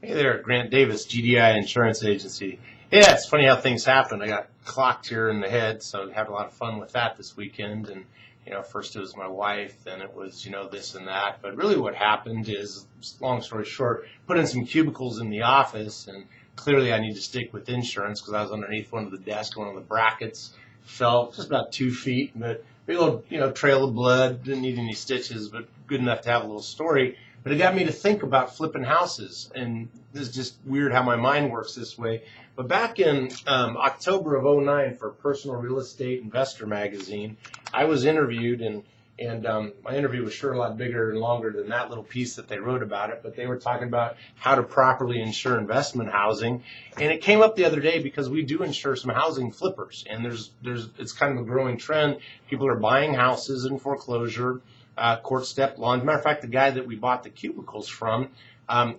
Hey there, Grant Davis, GDI Insurance Agency. Yeah, it's funny how things happen. I got clocked here in the head, so I had a lot of fun with that this weekend. And, first it was my wife, then it was, this and that. But really what happened is, long story short, put in some cubicles in the office, and clearly I need to stick with insurance because I was underneath one of the desks, one of the brackets, fell just about 2 feet, but big old, trail of blood, didn't need any stitches, but good enough to have a little story. But it got me to think about flipping houses, and this is just weird how my mind works this way. But back in October of '09 for Personal Real Estate Investor magazine, I was interviewed, and my interview was sure a lot bigger and longer than that little piece that they wrote about it, but they were talking about how to properly insure investment housing. And it came up the other day because we do insure some housing flippers, and it's kind of a growing trend. People are buying houses in foreclosure, court step lawn. As a matter of fact, the guy that we bought the cubicles from,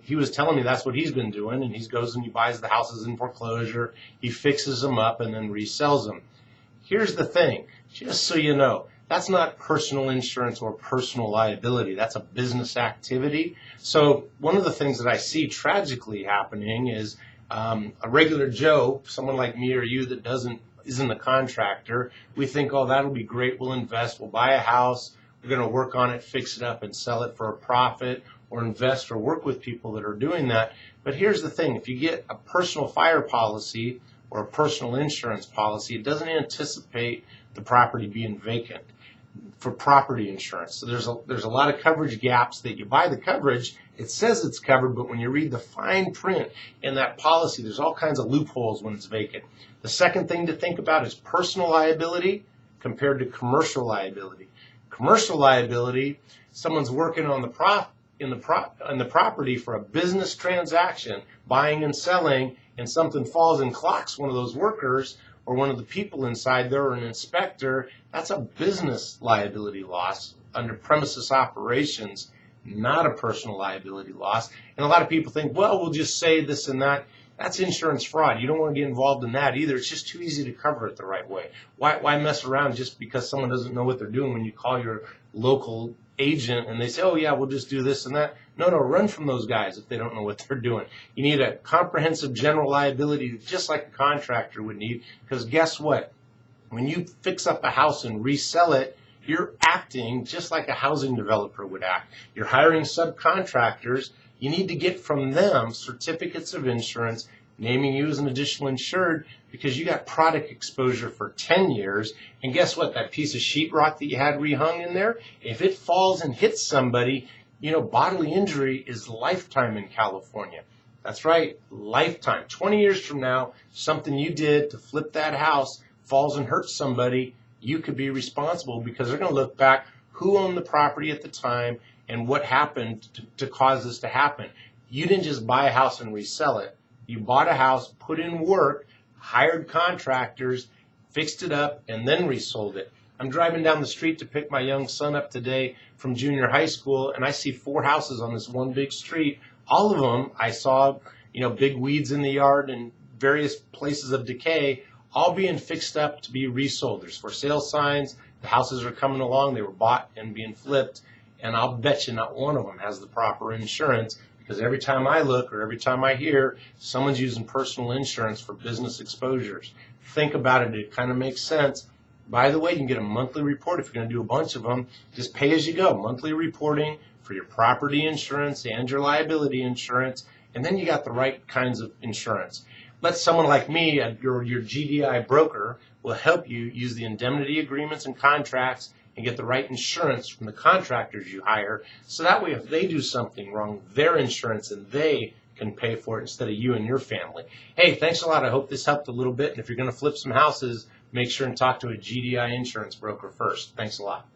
he was telling me that's what he's been doing, and he goes and he buys the houses in foreclosure, he fixes them up, and then resells them. Here's the thing, just so you know, that's not personal insurance or personal liability. That's a business activity. So one of the things that I see tragically happening is a regular Joe, someone like me or you that isn't a contractor, we think, oh, that'll be great, we'll invest, we'll buy a house, we're going to work on it, fix it up, and sell it for a profit, or invest or work with people that are doing that. But here's the thing, if you get a personal fire policy or a personal insurance policy, it doesn't anticipate the property being vacant for property insurance. So there's a lot of coverage gaps that you buy the coverage, it says it's covered, but when you read the fine print in that policy, there's all kinds of loopholes when it's vacant. The second thing to think about is personal liability compared to commercial liability. Commercial liability, someone's working on the property for a business transaction, buying and selling, and something falls and clocks one of those workers or one of the people inside there or an inspector. That's a business liability loss under premises operations, not a personal liability loss. And a lot of people think, well, we'll just say this and that. That's insurance fraud. You don't want to get involved in that either. It's just too easy to cover it the right way. Why mess around just because someone doesn't know what they're doing when you call your local agent and they say, oh yeah, we'll just do this and that. No, run from those guys if they don't know what they're doing. You need a comprehensive general liability just like a contractor would need, because guess what? When you fix up a house and resell it, you're acting just like a housing developer would act. You're hiring subcontractors. You need to get from them certificates of insurance, naming you as an additional insured, because you got product exposure for 10 years. And guess what? That piece of sheetrock that you had rehung in there, if it falls and hits somebody, bodily injury is lifetime in California. That's right, lifetime. 20 years from now, something you did to flip that house falls and hurts somebody, you could be responsible because they're going to look back who owned the property at the time and what happened to cause this to happen. You didn't just buy a house and resell it. You bought a house, put in work, hired contractors, fixed it up, and then resold it. I'm driving down the street to pick my young son up today from junior high school, and I see 4 houses on this one big street. All of them, I saw, big weeds in the yard and various places of decay, all being fixed up to be resold. There's for sale signs. The houses are coming along. They were bought and being flipped. And I'll bet you not one of them has the proper insurance, because every time I look or every time I hear someone's using personal insurance for business exposures. Think about it. It kind of makes sense. By the way, you can get a monthly report if you're going to do a bunch of them. Just pay as you go. Monthly reporting for your property insurance and your liability insurance. And then you got the right kinds of insurance. Let someone like me, your GDI broker, will help you use the indemnity agreements and contracts and get the right insurance from the contractors you hire, so that way if they do something wrong, their insurance and they can pay for it instead of you and your family. Hey, thanks a lot. I hope this helped a little bit. And if you're going to flip some houses, make sure and talk to a GDI insurance broker first. Thanks a lot.